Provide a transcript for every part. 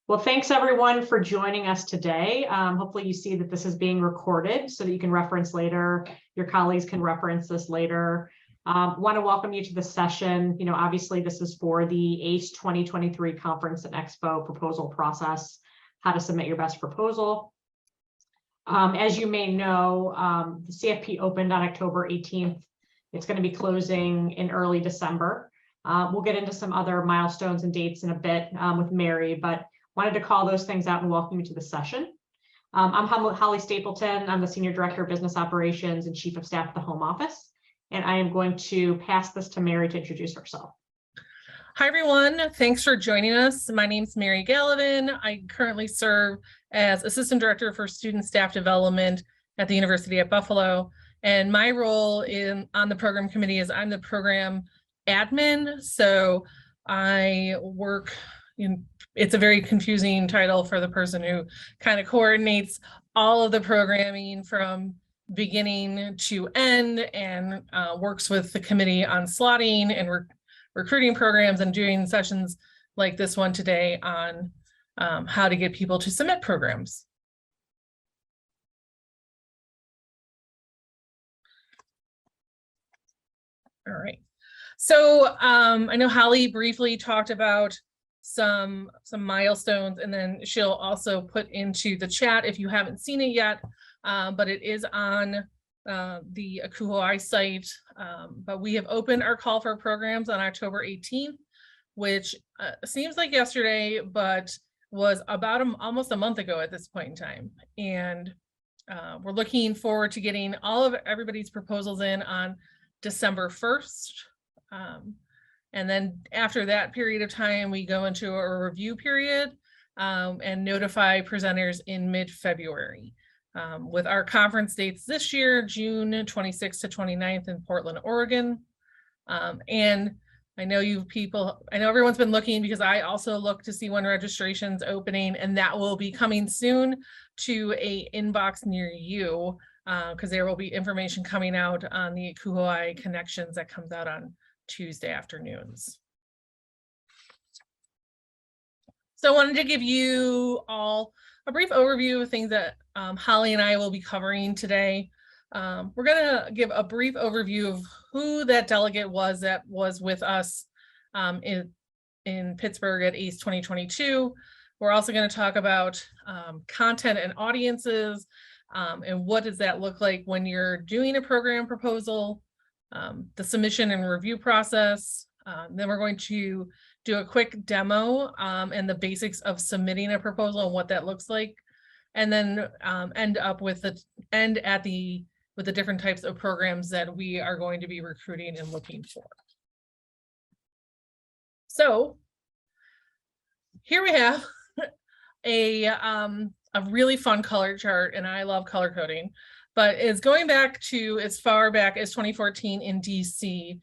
Well, thanks everyone for joining us today. Hopefully you see that this is being recorded so that you can reference later. Your colleagues can reference this later. Want to welcome you to the session. Obviously this is for the ACE 2023 Conference and Expo proposal process, how to submit your best proposal. As you may know, the CFP opened on October 18th. It's going to be closing in early December. We'll get into some other milestones and dates in a bit with Mary, but wanted to call those things out and welcome you to the session. I'm Holly Stapleton. I'm the Senior Director of Business Operations and Chief of Staff at the Home Office. And I am going to pass this to Mary to introduce herself. Hi, everyone. Thanks for joining us. My name is Mary Gallivan. I currently serve as Assistant Director for Student Staff Development at the University at Buffalo. And my role on the program committee is I'm the program admin. So I work in, it's a very confusing title for the person who kind of coordinates all of the programming from beginning to end and works with the committee on slotting and recruiting programs and doing sessions like this one today on how to get people to submit programs. All right. So I know Holly briefly talked about some milestones, and then she'll also put into the chat if you haven't seen it yet, but it is on the ACUHO-I site. But we have opened our call for programs on October 18th, which seems like yesterday, but was about almost a month ago at this point in time. And we're looking forward to getting all of everybody's proposals in on December 1st. And then after that period of time, we go into a review period and notify presenters in mid-February. With our conference dates this year, June 26th to 29th in Portland, Oregon. And I know everyone's been looking because I also look to see when registration's opening, and that will be coming soon to a inbox near you because there will be information coming out on the ACUHO-I connections that comes out on Tuesday afternoons. So I wanted to give you all a brief overview of things that Holly and I will be covering today. We're going to give a brief overview of who that delegate was that was with us in Pittsburgh at ACE 2022. We're also going to talk about content and audiences and what does that look like when you're doing a program proposal, the submission and review process. Then we're going to do a quick demo and the basics of submitting a proposal and what that looks like, and then end up with the different types of programs that we are going to be recruiting and looking for. So here we have a really fun color chart, and I love color coding, but it's going back to as far back as 2014 in DC.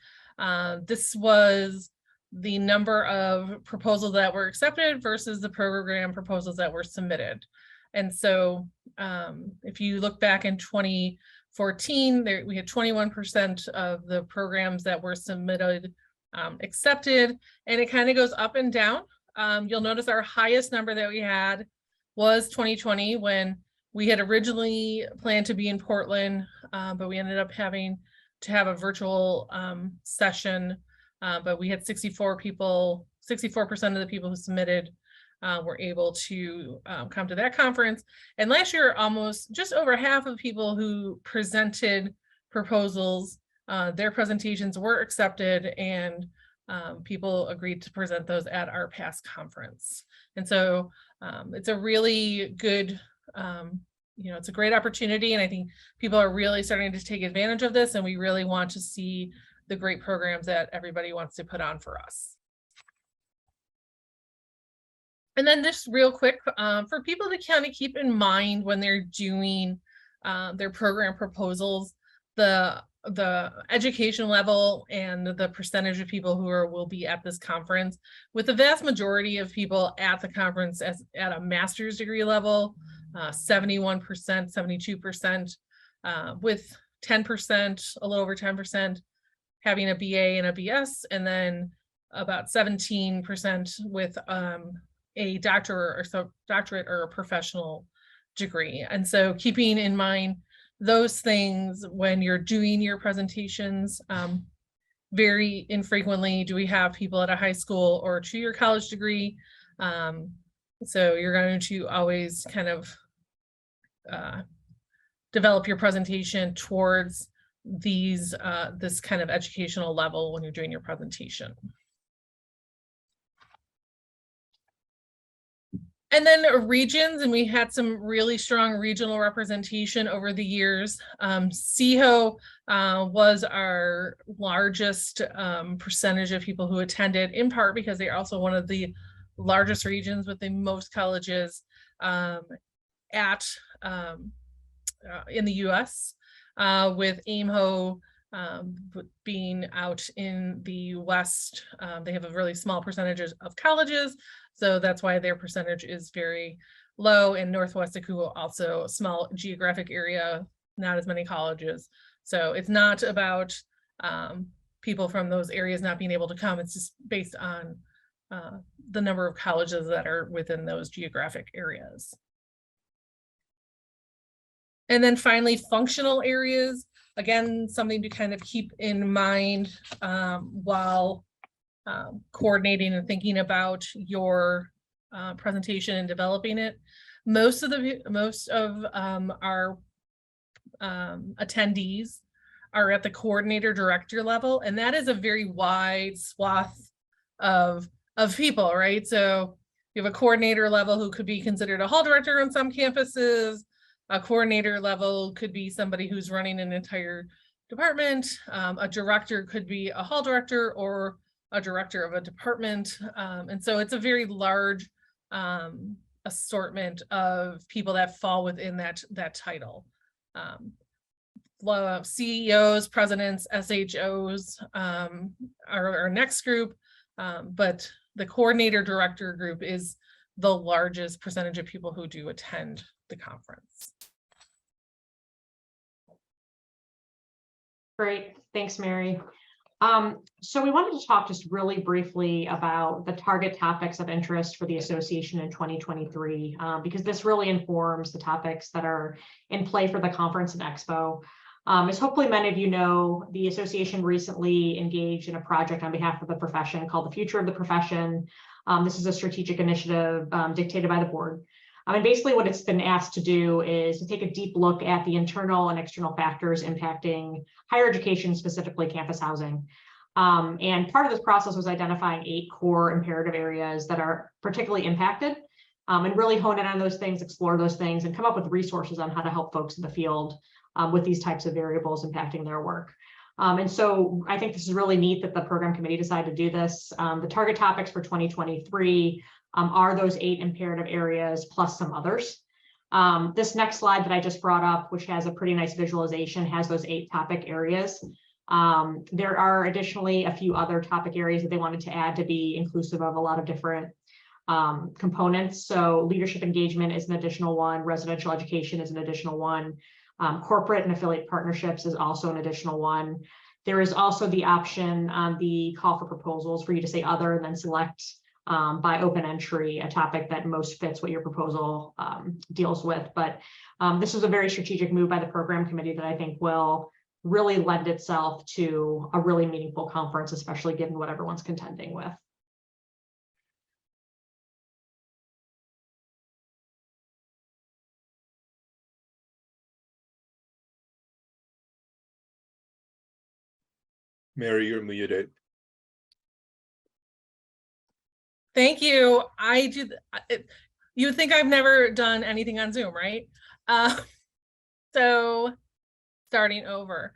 This was the number of proposals that were accepted versus the program proposals that were submitted. And so if you look back in 2014, we had 21% of the programs that were submitted accepted, and it kind of goes up and down. You'll notice our highest number that we had was 2020, when we had originally planned to be in Portland, but we ended up having to have a virtual session. But we had 64 people, 64% of the people who submitted were able to come to that conference. And last year, almost just over half of people who presented proposals, their presentations were accepted, and people agreed to present those at our past conference. And so it's a really good, it's a great opportunity, and I think people are really starting to take advantage of this, and we really want to see the great programs that everybody wants to put on for us. And then just real quick, for people to kind of keep in mind when they're doing their program proposals, the education level and the percentage of people who will be at this conference, with the vast majority of people at the conference at a master's degree level, 71%, 72%, with 10%, a little over 10%, having a BA and a BS, and then about 17% with a doctorate or a professional degree. And so keeping in mind those things when you're doing your presentations, very infrequently do we have people at a high school or 2-year college degree. So you're going to always kind of develop your presentation towards these this kind of educational level when you're doing your presentation. And then regions, and we had some really strong regional representation over the years. ACUHO was our largest percentage of people who attended, in part because they're also one of the largest regions with the most colleges in the US, with AIMHO being out in the West. They have a really small percentage of colleges, so that's why their percentage is very low. In Northwest ACUHO, also a small geographic area, not as many colleges. So it's not about people from those areas not being able to come. It's just based on the number of colleges that are within those geographic areas. And then finally, functional areas. Again, something to kind of keep in mind while coordinating and thinking about your presentation and developing it. Most of our attendees are at the coordinator director level, and that is a very wide swath of people, right? So you have a coordinator level who could be considered a hall director on some campuses. A coordinator level could be somebody who's running an entire department. A director could be a hall director or a director of a department. And so it's a very large assortment of people that fall within that title. CEOs, presidents, SHOs are our next group, but the coordinator director group is the largest percentage of people who do attend the conference. Great, thanks, Mary. So we wanted to talk just really briefly about the target topics of interest for the association in 2023, because this really informs the topics that are in play for the conference and expo. As hopefully many of you know, the association recently engaged in a project on behalf of the profession called the Future of the Profession. This is a strategic initiative dictated by the board. And basically what it's been asked to do is to take a deep look at the internal and external factors impacting higher education, specifically campus housing. And part of this process was identifying 8 core imperative areas that are particularly impacted, and really hone in on those things, explore those things, and come up with resources on how to help folks in the field with these types of variables impacting their work. And so I think this is really neat that the program committee decided to do this. The target topics for 2023 are those 8 imperative areas plus some others. This next slide that I just brought up, which has a pretty nice visualization, has those 8 topic areas. There are additionally a few other topic areas that they wanted to add to be inclusive of a lot of different components. So leadership engagement is an additional one, residential education is an additional one, corporate and affiliate partnerships is also an additional one. There is also the option on the call for proposals for you to say other and then select by open entry, a topic that most fits what your proposal deals with. But this is a very strategic move by the program committee that I think will really lend itself to a really meaningful conference, especially given what everyone's contending with. Mary, you're muted. Thank you. You would think I've never done anything on Zoom, right? So starting over.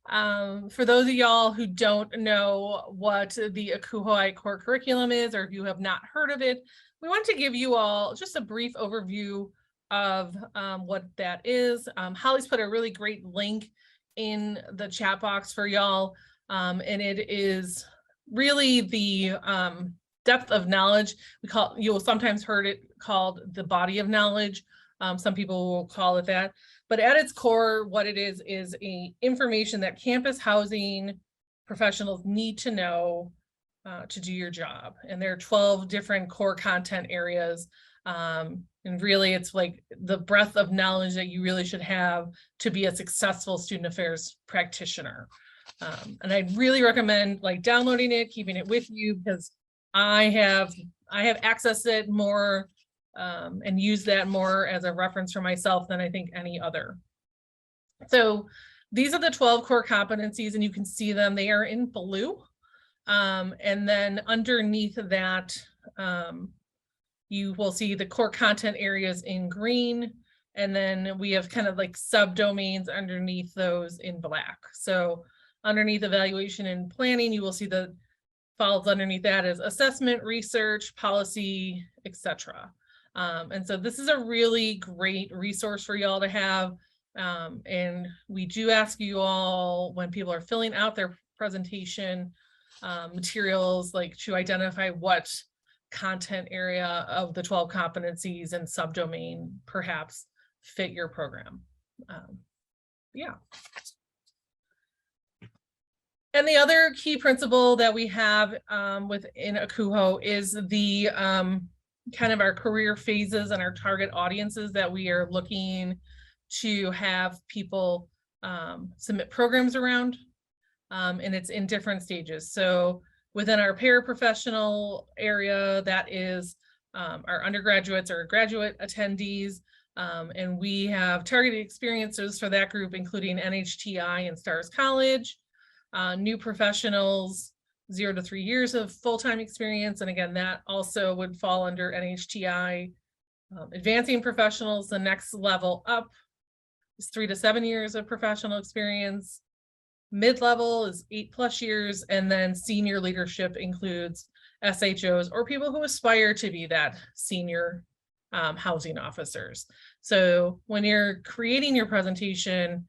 For those of y'all who don't know what the ACUHO-I core curriculum is, or if you have not heard of it, we want to give you all just a brief overview of what that is. Holly's put a really great link in the chat box for y'all, and it is really the depth of knowledge. You'll sometimes heard it called the body of knowledge. Some people will call it that, but at its core, what it is information that campus housing professionals need to know to do your job. And there are 12 different core content areas. And really it's like the breadth of knowledge that you really should have to be a successful student affairs practitioner. And I'd really recommend like downloading it, keeping it with you, because I have accessed it more and used that more as a reference for myself than I think any other. So these are the 12 core competencies, and you can see them. They are in blue. And then underneath that, you will see the core content areas in green. And then we have kind of like subdomains underneath those in black. So underneath evaluation and planning, you will see the falls underneath that as assessment, research, policy, etc. And so this is a really great resource for y'all to have. And we do ask you all, when people are filling out their presentation materials, like to identify what content area of the 12 competencies and subdomain perhaps fit your program. Yeah. And the other key principle that we have within ACUHO is the kind of our career phases and our target audiences that we are looking to have people submit programs around. And it's in different stages. So within our paraprofessional area, that is our undergraduates or graduate attendees. And we have targeted experiences for that group, including NHTI and Stars College, new professionals, 0 to 3 years of full-time experience. And again, that also would fall under NHTI. Advancing professionals, the next level up is 3 to 7 years of professional experience. Mid-level is 8+ years, and then senior leadership includes SHOs or people who aspire to be that senior housing officers. So when you're creating your presentation,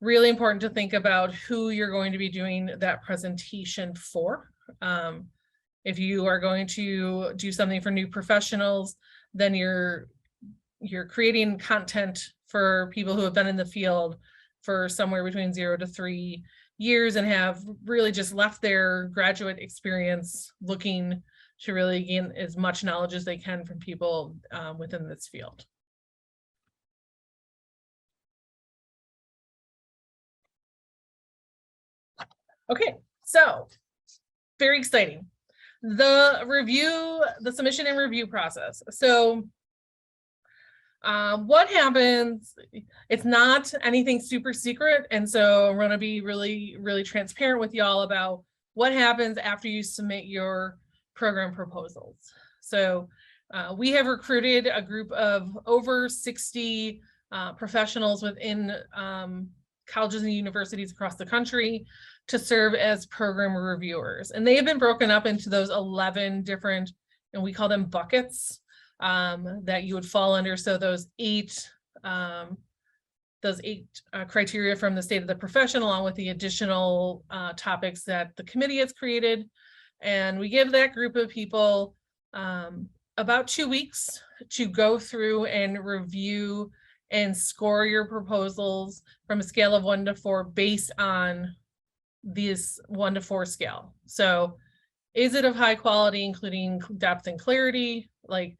really important to think about who you're going to be doing that presentation for. If you are going to do something for new professionals, then you're creating content for people who have been in the field for somewhere between 0 to 3 years and have really just left their graduate experience looking to really gain as much knowledge as they can from people within this field. Okay, so very exciting. The submission and review process. So what happens, it's not anything super secret. And so I'm going to be really, really transparent with y'all about what happens after you submit your program proposals. So we have recruited a group of over 60 professionals within colleges and universities across the country to serve as program reviewers. And they have been broken up into those 11 different, and we call them buckets, that you would fall under. So those eight criteria from the state of the profession, along with the additional topics that the committee has created. And we give that group of people about 2 weeks to go through and review and score your proposals from a scale of 1 to 4 based on this 1 to 4 scale. So is it of high quality, including depth and clarity? Like,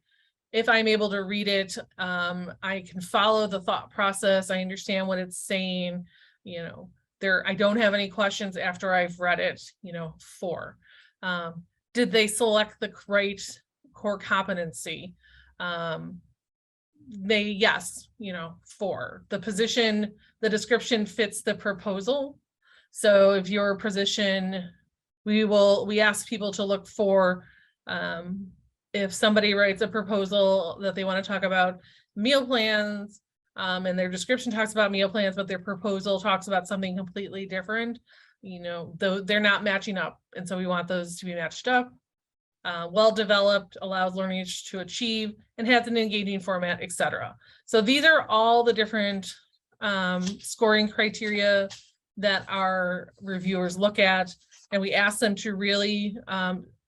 if I'm able to read it, I can follow the thought process. I understand what it's saying. You know, I don't have any questions after I've read it. 4. Did they select the right core competency? Yes, 4. The position, the description fits the proposal. So if your position, we ask people to look for, if somebody writes a proposal that they want to talk about meal plans, and their description talks about meal plans, but their proposal talks about something completely different, though they're not matching up. And so we want those to be matched up. Well developed, allows learners to achieve, and has an engaging format, etc. So these are all the different scoring criteria that our reviewers look at, and we ask them to really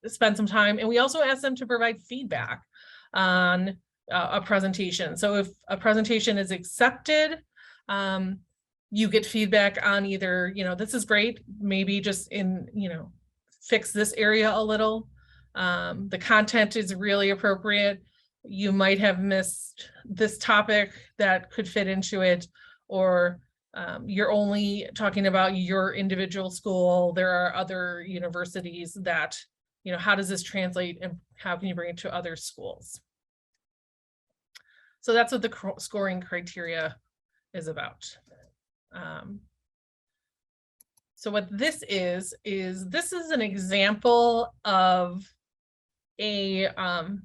spend some time, and we also ask them to provide feedback on a presentation. So if a presentation is accepted, you get feedback on either, this is great, maybe just in, fix this area a little. The content is really appropriate. You might have missed this topic that could fit into it, or you're only talking about your individual school. There are other universities that, you know, how does this translate and how can you bring it to other schools? So that's what the scoring criteria is about. So what this is an example of an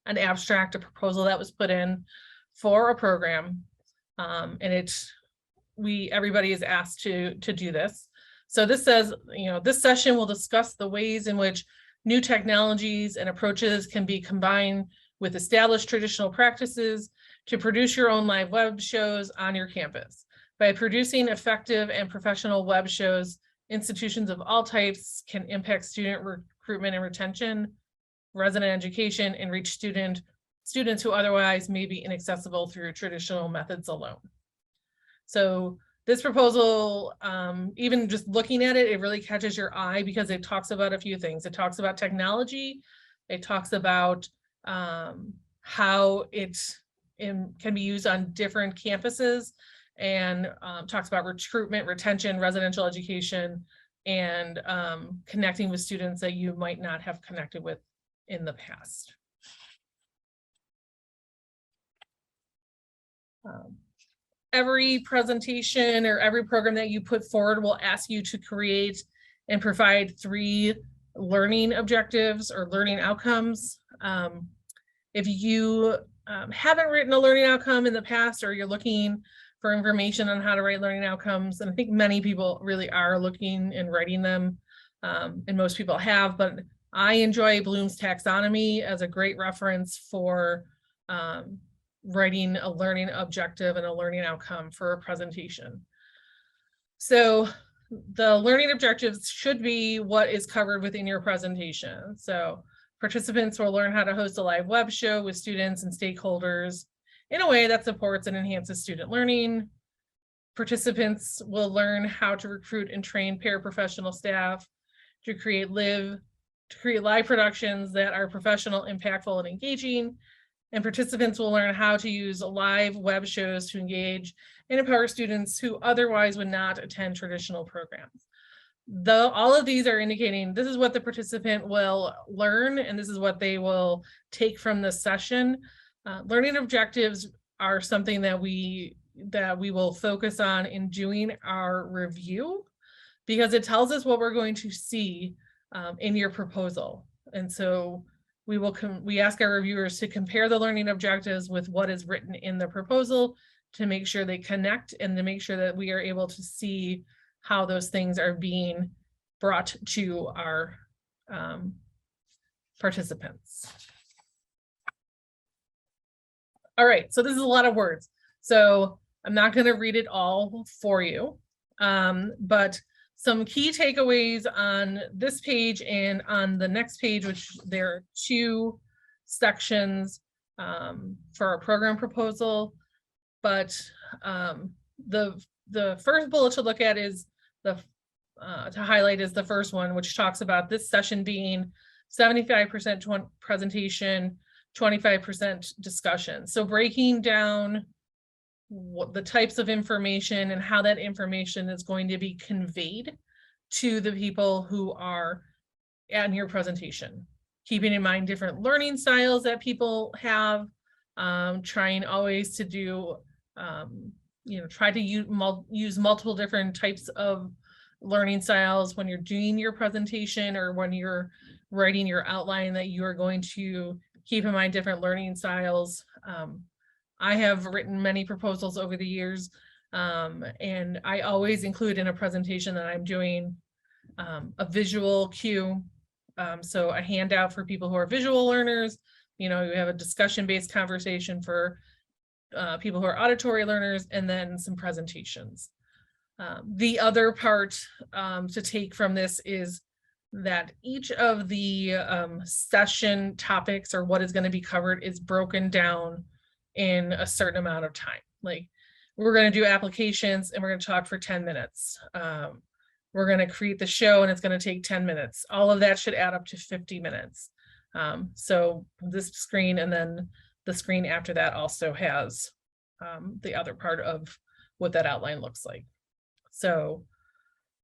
abstract, a proposal that was put in for a program, and everybody is asked to do this. So this says, you know, this session will discuss the ways in which new technologies and approaches can be combined with established traditional practices to produce your own live web shows on your campus. By producing effective and professional web shows, institutions of all types can impact student recruitment and retention, resident education, and reach students who otherwise may be inaccessible through traditional methods alone. So this proposal, even just looking at it, it really catches your eye because it talks about a few things. It talks about technology. It talks about how it can be used on different campuses, and talks about recruitment, retention, residential education, and connecting with students that you might not have connected with in the past. Every presentation or every program that you put forward will ask you to create and provide 3 learning objectives or learning outcomes. If you haven't written a learning outcome in the past, or you're looking for information on how to write learning outcomes, and I think many people really are looking and writing them, and most people have, but I enjoy Bloom's taxonomy as a great reference for writing a learning objective and a learning outcome for a presentation. So the learning objectives should be what is covered within your presentation. So participants will learn how to host a live web show with students and stakeholders in a way that supports and enhances student learning. Participants will learn how to recruit and train paraprofessional staff to create live productions that are professional, impactful, and engaging. And participants will learn how to use live web shows to engage and empower students who otherwise would not attend traditional programs. All of these are indicating this is what the participant will learn, and this is what they will take from this session. Learning objectives are something that we will focus on in doing our review, because it tells us what we're going to see in your proposal. And so we ask our reviewers to compare the learning objectives with what is written in the proposal to make sure they connect, and to make sure that we are able to see how those things are being brought to our participants. All right, so this is a lot of words, so I'm not going to read it all for you, but some key takeaways on this page and on the next page, which there are 2 sections for our program proposal. But the first bullet to look at is to highlight is the first one, which talks about this session being 75% presentation, 25% discussion. So breaking down what the types of information and how that information is going to be conveyed to the people who are at your presentation. Keeping in mind different learning styles that people have, trying always to do, try to use multiple different types of learning styles when you're doing your presentation, or when you're writing your outline, that you are going to keep in mind different learning styles. I have written many proposals over the years, and I always include in a presentation that I'm doing a visual cue. So a handout for people who are visual learners. You have a discussion-based conversation for people who are auditory learners, and then some presentations. The other part to take from this is that each of the session topics, or what is going to be covered, is broken down in a certain amount of time. Like, we're going to do applications and we're going to talk for 10 minutes. we're going to create the show and it's going to take 10 minutes. All of that should add up to 50 minutes. So this screen and then the screen after that also has the other part of what that outline looks like. So,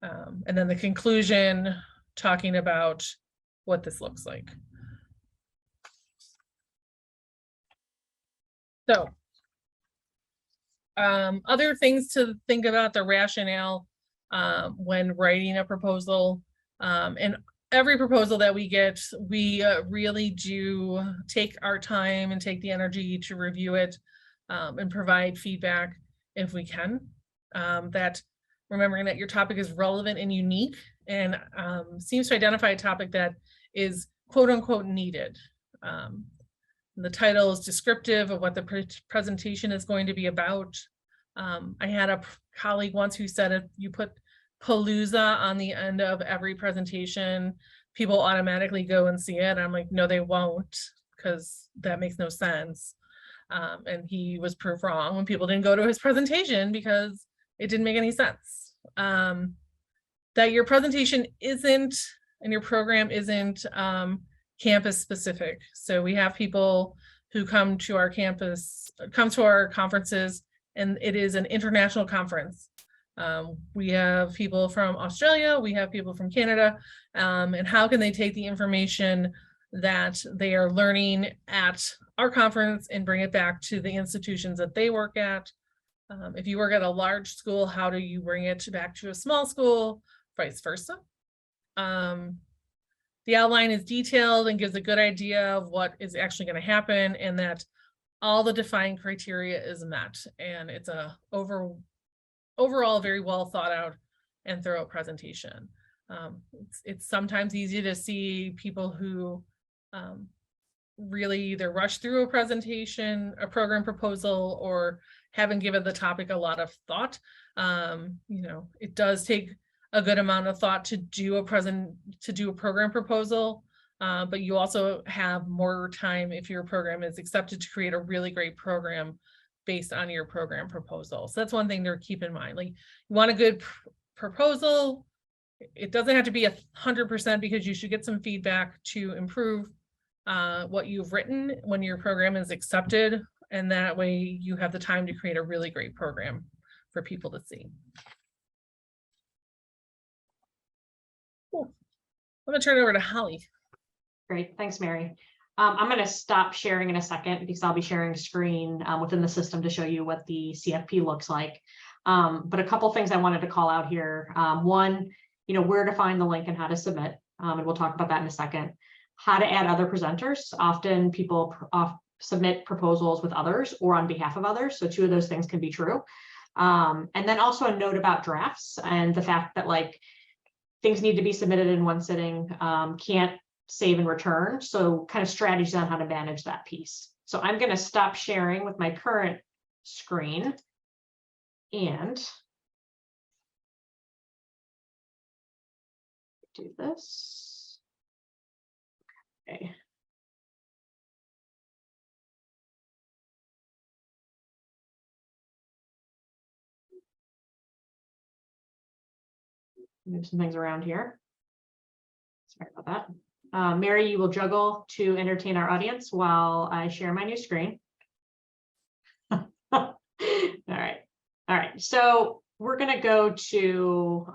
and then the conclusion talking about what this looks like. So, other things to think about, the rationale when writing a proposal, and every proposal that we get, we really do take our time and take the energy to review it and provide feedback if we can. That remembering that your topic is relevant and unique and seems to identify a topic that is quote unquote needed. The title is descriptive of what the presentation is going to be about. I had a colleague once who said if you put Palooza on the end of every presentation, people automatically go and see it. I'm like, no, they won't, because that makes no sense. And he was proved wrong when people didn't go to his presentation because it didn't make any sense. That your presentation isn't, and your program isn't campus specific. So we have people who come to our campus, come to our conferences, and it is an international conference. We have people from Australia, we have people from Canada, and how can they take the information that they are learning at our conference and bring it back to the institutions that they work at? If you work at a large school, how do you bring it back to a small school, vice versa? The outline is detailed and gives a good idea of what is actually going to happen and that all the defined criteria is met. And it's a overall very well thought out and thorough presentation. It's sometimes easy to see people who really either rush through a presentation, a program proposal, or haven't given the topic a lot of thought. You know, it does take a good amount of thought to do a program proposal, but you also have more time if your program is accepted to create a really great program based on your program proposal. So that's one thing to keep in mind. Like, you want a good proposal. It doesn't have to be 100% because you should get some feedback to improve what you've written when your program is accepted. And that way you have the time to create a really great program for people to see. Cool. I'm gonna turn it over to Holly. Great, thanks, Mary. I'm going to stop sharing in a second because I'll be sharing a screen within the system to show you what the CFP looks like. But a couple things I wanted to call out here. One, where to find the link and how to submit, and we'll talk about that in a second. How to add other presenters. Often people submit proposals with others or on behalf of others, so two of those things can be true. And then also a note about drafts and the fact that things need to be submitted in one sitting, can't save and return. So kind of strategies on how to manage that piece. So I'm going to stop sharing with my current screen and do this. Okay. Move some things around here. Sorry about that. Mary, you will juggle to entertain our audience while I share my new screen. All right. So we're going to go to,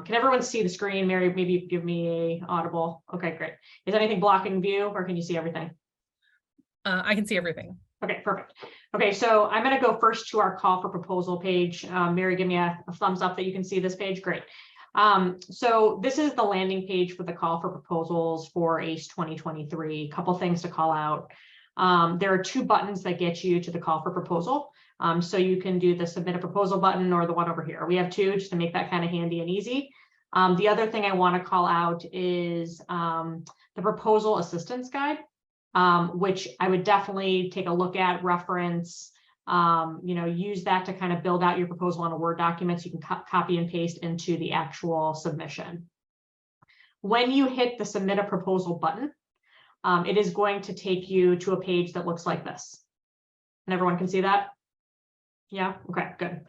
can everyone see the screen? Mary, maybe you can give me a audible. Okay, great. Is anything blocking view or can you see everything? I can see everything. Okay, perfect. Okay, so I'm going to go first to our call for proposal page. Mary, give me a thumbs up that you can see this page. Great. So this is the landing page for the call for proposals for ACE 2023. A couple things to call out. There are two buttons that get you to the call for proposal. So you can do the submit a proposal button or the one over here. We have two just to make that kind of handy and easy. The other thing I want to call out is the proposal assistance guide, which I would definitely take a look at, reference, use that to kind of build out your proposal on a Word document so you can copy and paste into the actual submission. When you hit the submit a proposal button, it is going to take you to a page that looks like this. And everyone can see that? Yeah, okay, good.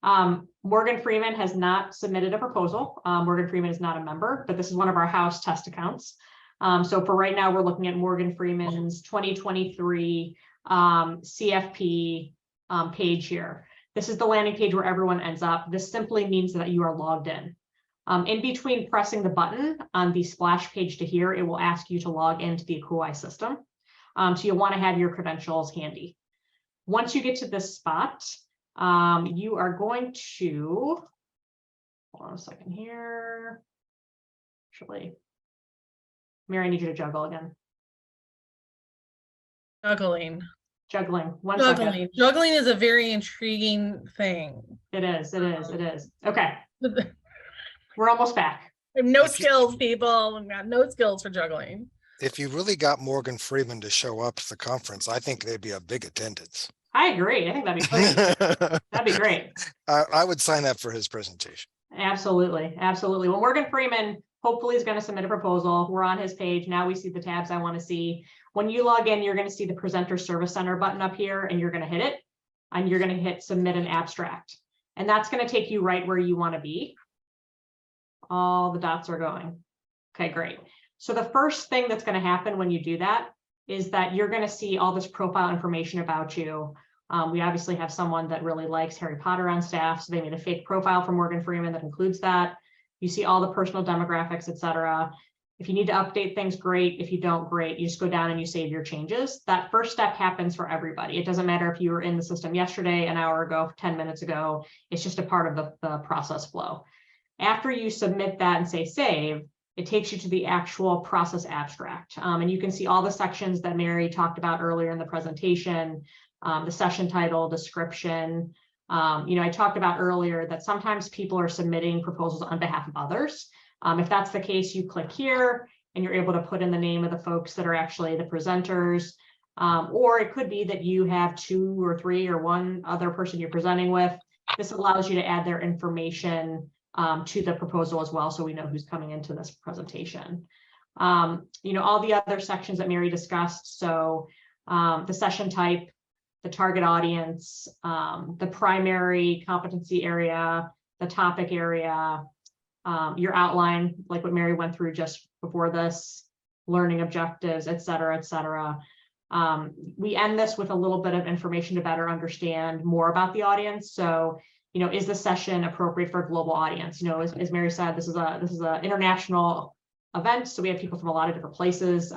Morgan Freeman has not submitted a proposal. Morgan Freeman is not a member, but this is one of our house test accounts. So for right now, we're looking at Morgan Freeman's 2023 CFP page here. This is the landing page where everyone ends up. This simply means that you are logged in. In between pressing the button on the splash page to here, it will ask you to log into the ACUHO-I system. So you'll want to have your credentials handy. Once you get to this spot, you are going to, hold on a second here. Actually, Mary, I need you to juggle again. Juggling. One second. Juggling is a very intriguing thing. It is. Okay. We're almost back. I have no skills, people. I've got no skills for juggling. If you really got Morgan Freeman to show up to the conference, I think they'd be a big attendance. I agree. I think that'd be great. That'd be great. I would sign up for his presentation. Absolutely. Well, Morgan Freeman hopefully is going to submit a proposal. We're on his page. Now we see the tabs I want to see. When you log in, you're going to see the Presenter Service Center button up here, and you're going to hit it, and you're going to hit Submit an Abstract. And that's going to take you right where you want to be. All the dots are going. Okay, great. So the first thing that's going to happen when you do that is that you're going to see all this profile information about you. We obviously have someone that really likes Harry Potter on staff, so they made a fake profile for Morgan Freeman that includes that. You see all the personal demographics, etc. If you need to update things, great. If you don't, great. You just go down and you save your changes. That first step happens for everybody. It doesn't matter if you were in the system yesterday, an hour ago, 10 minutes ago. It's just a part of the process flow. After you submit that and say save, it takes you to the actual process abstract. And you can see all the sections that Mary talked about earlier in the presentation, the session title, description. I talked about earlier that sometimes people are submitting proposals on behalf of others. If that's the case, you click here and you're able to put in the name of the folks that are actually the presenters. Or it could be that you have 2 or 3 or one other person you're presenting with. This allows you to add their information to the proposal as well, so we know who's coming into this presentation. All the other sections that Mary discussed, so the session type, the target audience, the primary competency area, the topic area, your outline, like what Mary went through just before this, learning objectives, et cetera, et cetera. We end this with a little bit of information to better understand more about the audience. So, is the session appropriate for a global audience? As Mary said, this is an international event, so we have people from a lot of different places.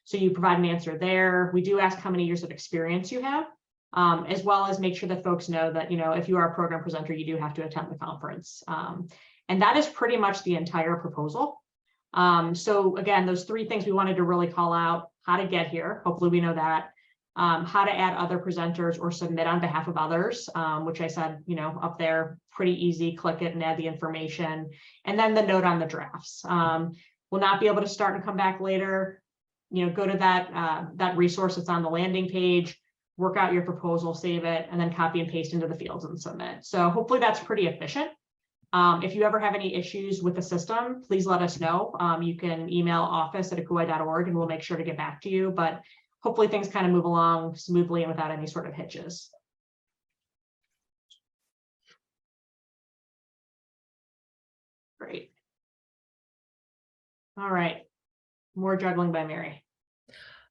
So you provide an answer there. We do ask how many years of experience you have, as well as make sure that folks know that, if you are a program presenter, you do have to attend the conference. And that is pretty much the entire proposal. So again, those 3 things we wanted to really call out: how to get here, hopefully we know that, how to add other presenters or submit on behalf of others, which I said, up there, pretty easy, click it and add the information. And then the note on the drafts. We'll not be able to start and come back later. Go to that resource that's on the landing page, work out your proposal, save it, and then copy and paste into the fields and submit. So hopefully that's pretty efficient. If you ever have any issues with the system, please let us know. You can email office@ACUHO-I.org and we'll make sure to get back to you. But hopefully things kind of move along smoothly and without any sort of hitches. Great. All right. More juggling by Mary.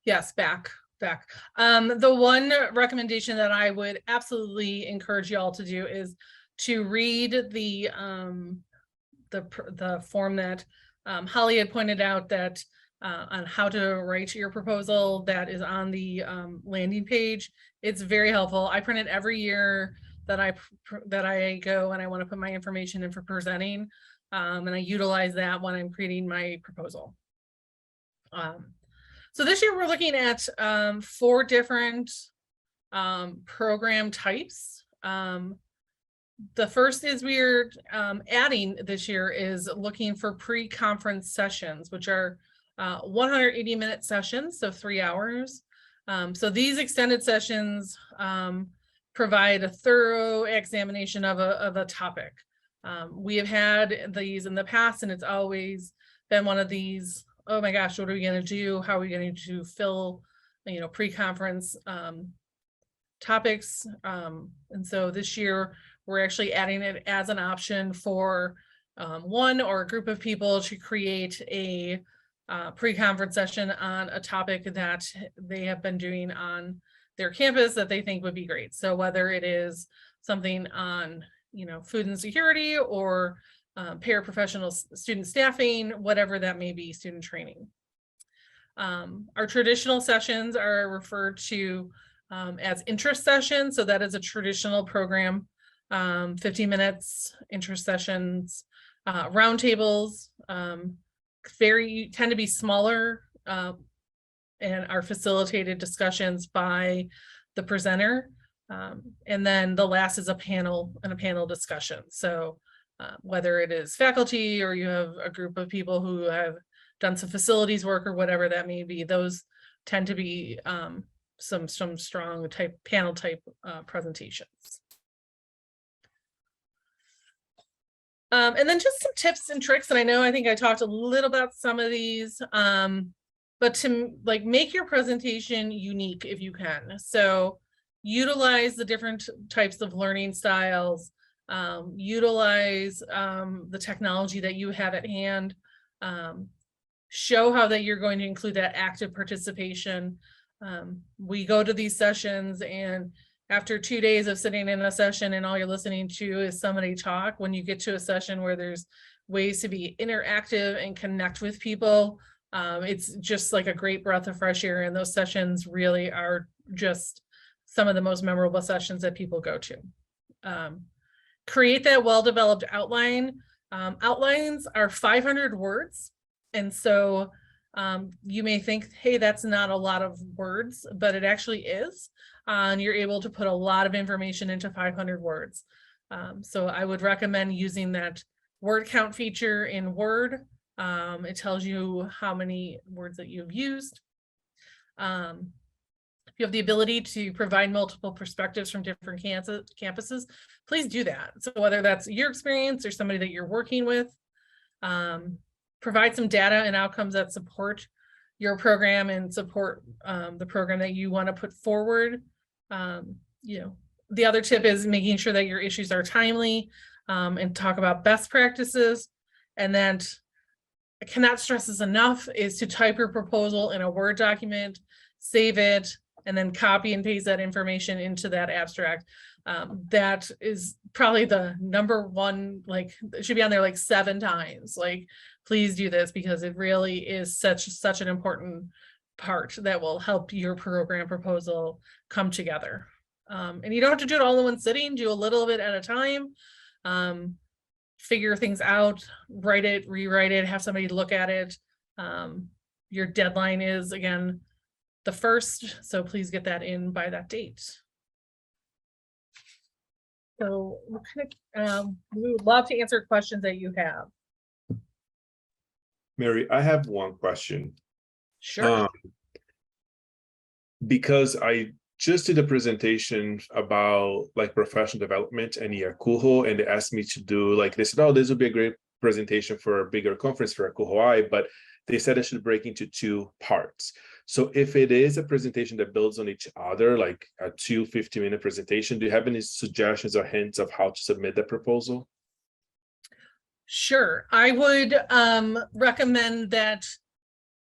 Yes, back. The one recommendation that I would absolutely encourage you all to do is to read the form that Holly had pointed out, that on how to write your proposal, that is on the landing page. It's very helpful. I print it every year that I go and I want to put my information in for presenting, and I utilize that when I'm creating my proposal. So this year we're looking at 4 different program types. The first is we're adding this year is looking for pre-conference sessions, which are 180-minute sessions, so 3 hours. So these extended sessions provide a thorough examination of a topic. We have had these in the past, and it's always been one of these, oh my gosh, what are we going to do? How are we going to fill, pre-conference topics? And so this year we're actually adding it as an option for one or a group of people to create a pre-conference session on a topic that they have been doing on their campus that they think would be great. So whether it is something on, food insecurity or paraprofessional student staffing, whatever that may be, student training. Our traditional sessions are referred to as interest sessions. So that is a traditional program, 15 minutes, interest sessions, roundtables, tend to be smaller and are facilitated discussions by the presenter. And then the last is a panel discussion. So whether it is faculty or you have a group of people who have done some facilities work or whatever that may be, those tend to be some strong panel type presentations. And then just some tips and tricks. And I think I talked a little about some of these, but to make your presentation unique if you can. So utilize the different types of learning styles, utilize the technology that you have at hand, show how that you're going to include that active participation. We go to these sessions, and after 2 days of sitting in a session and all you're listening to is somebody talk, when you get to a session where there's ways to be interactive and connect with people, it's just like a great breath of fresh air. And those sessions really are just some of the most memorable sessions that people go to. Create that well-developed outline. Outlines are 500 words. And so you may think, hey, that's not a lot of words, but it actually is. And you're able to put a lot of information into 500 words. So I would recommend using that word count feature in Word. It tells you how many words that you've used. If you have the ability to provide multiple perspectives from different campuses, please do that. So whether that's your experience or somebody that you're working with, provide some data and outcomes that support your program and support the program that you want to put forward. The other tip is making sure that your issues are timely and talk about best practices. And then I cannot stress this enough is to type your proposal in a Word document, save it, and then copy and paste that information into that abstract. That is probably the number one, it should be on there 7 times. Please do this because it really is such an important part that will help your program proposal come together. And you don't have to do it all in one sitting, do a little bit at a time, figure things out, write it, rewrite it, have somebody look at it. Your deadline is, again, the 1st, so please get that in by that date. So we would love to answer questions that you have. Mary, I have one question. Sure. Because I just did a presentation about professional development and ACUHO, and they asked me to do they said, oh, this would be a great presentation for a bigger conference for ACUHO-I, but they said I should break into 2 parts. So if it is a presentation that builds on each other, like a 2 50-minute presentation, do you have any suggestions or hints of how to submit the proposal? Sure. I would recommend that,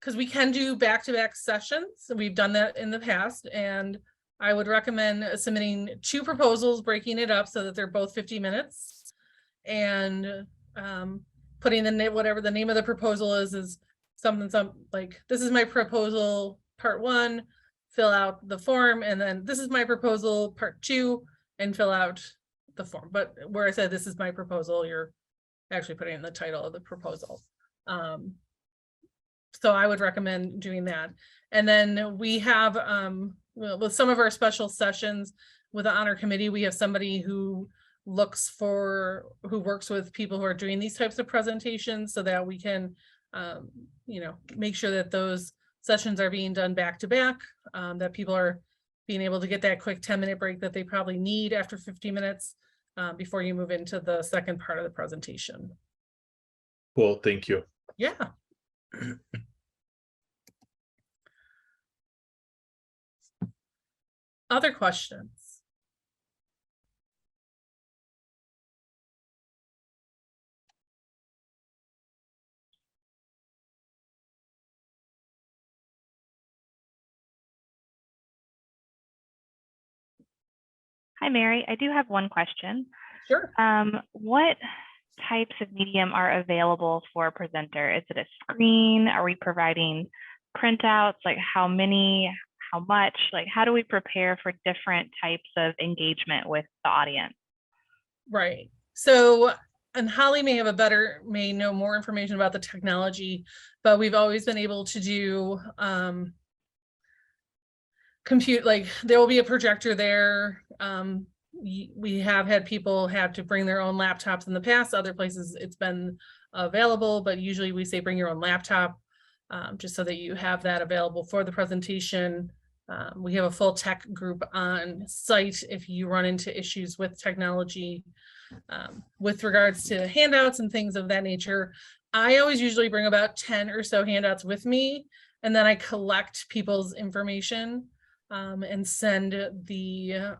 because we can do back-to-back sessions. We've done that in the past, and I would recommend submitting 2 proposals, breaking it up so that they're both 50 minutes, and putting whatever the name of the proposal is something like, this is my proposal part 1, fill out the form, and then this is my proposal part 2, and fill out the form. But where I said this is my proposal, you're actually putting in the title of the proposal. So I would recommend doing that. And then we have, with some of our special sessions with the honor committee, we have somebody who works with people who are doing these types of presentations so that we can, make sure that those sessions are being done back to back, that people are being able to get that quick 10-minute break that they probably need after 50 minutes before you move into the second part of the presentation. Cool, thank you. Yeah. Other questions? Hi, Mary. I do have one question. Sure. What types of medium are available for a presenter? Is it a screen? Are we providing printouts? Like how many, how much? Like how do we prepare for different types of engagement with the audience? Right. So, and Holly may know more information about the technology, but we've always been able to do compute, like there will be a projector there. We have had people have to bring their own laptops in the past. Other places it's been available, but usually we say bring your own laptop, just so that you have that available for the presentation. We have a full tech group on site if you run into issues with technology. With regards to handouts and things of that nature, I always usually bring about 10 or so handouts with me, and then I collect people's information and send the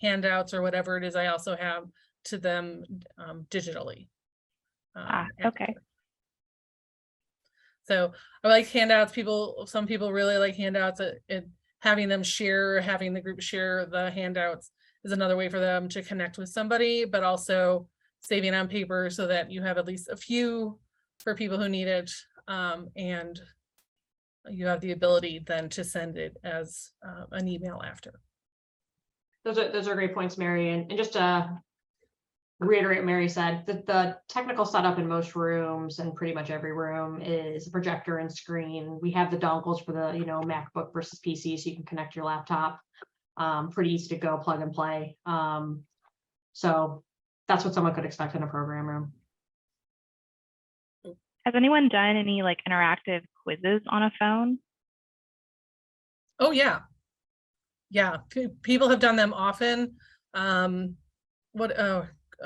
handouts or whatever it is I also have to them digitally. Okay. So I like handouts. Some people really like handouts. Having them share, having the group share the handouts is another way for them to connect with somebody, but also saving on paper so that you have at least a few for people who need it. And you have the ability then to send it as an email after. Those are great points, Mary. And just to reiterate what Mary said, the technical setup in most rooms and pretty much every room is a projector and screen. We have the dongles for the MacBook versus PC, so you can connect your laptop. Pretty easy to go, plug and play. So that's what someone could expect in a program room. Has anyone done any like interactive quizzes on a phone? Oh yeah. Yeah, people have done them often. I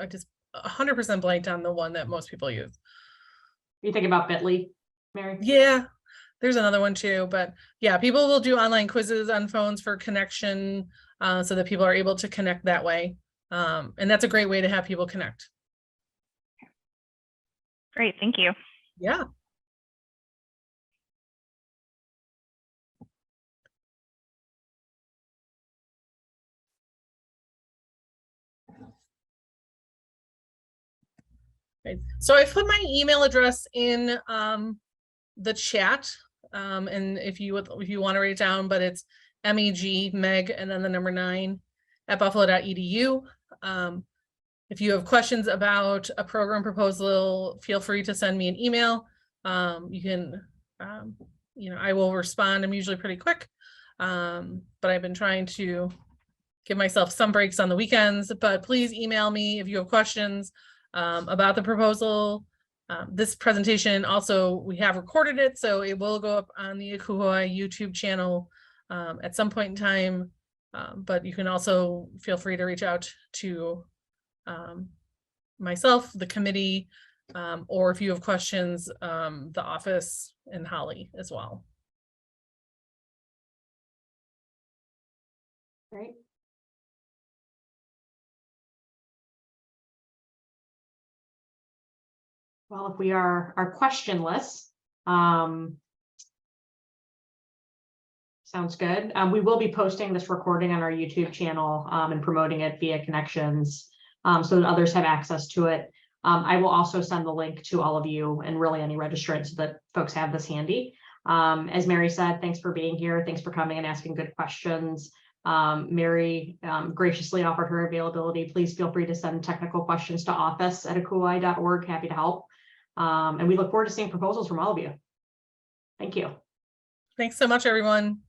just 100% blanked on the one that most people use. You think about Bitly, Mary? Yeah, there's another one too, but yeah, people will do online quizzes on phones for connection, so that people are able to connect that way. And that's a great way to have people connect. Great, thank you. Yeah. Okay. So I put my email address in the chat, and if you want to write it down, but it's Meg and then the number 9 at buffalo.edu. If you have questions about a program proposal, feel free to send me an email. You can, I will respond. I'm usually pretty quick, but I've been trying to give myself some breaks on the weekends, but please email me if you have questions about the proposal. This presentation also, we have recorded it, so it will go up on the ACUHO-I YouTube channel at some point in time, but you can also feel free to reach out to myself, the committee, or if you have questions, the office and Holly as well. Great. Well, if we are questionless, sounds good. We will be posting this recording on our YouTube channel and promoting it via connections so that others have access to it. I will also send the link to all of you and really any registrants so that folks have this handy. As Mary said, thanks for being here. Thanks for coming and asking good questions. Mary graciously offered her availability. Please feel free to send technical questions to office@acuhoi.org. Happy to help. And we look forward to seeing proposals from all of you. Thank you. Thanks so much, everyone.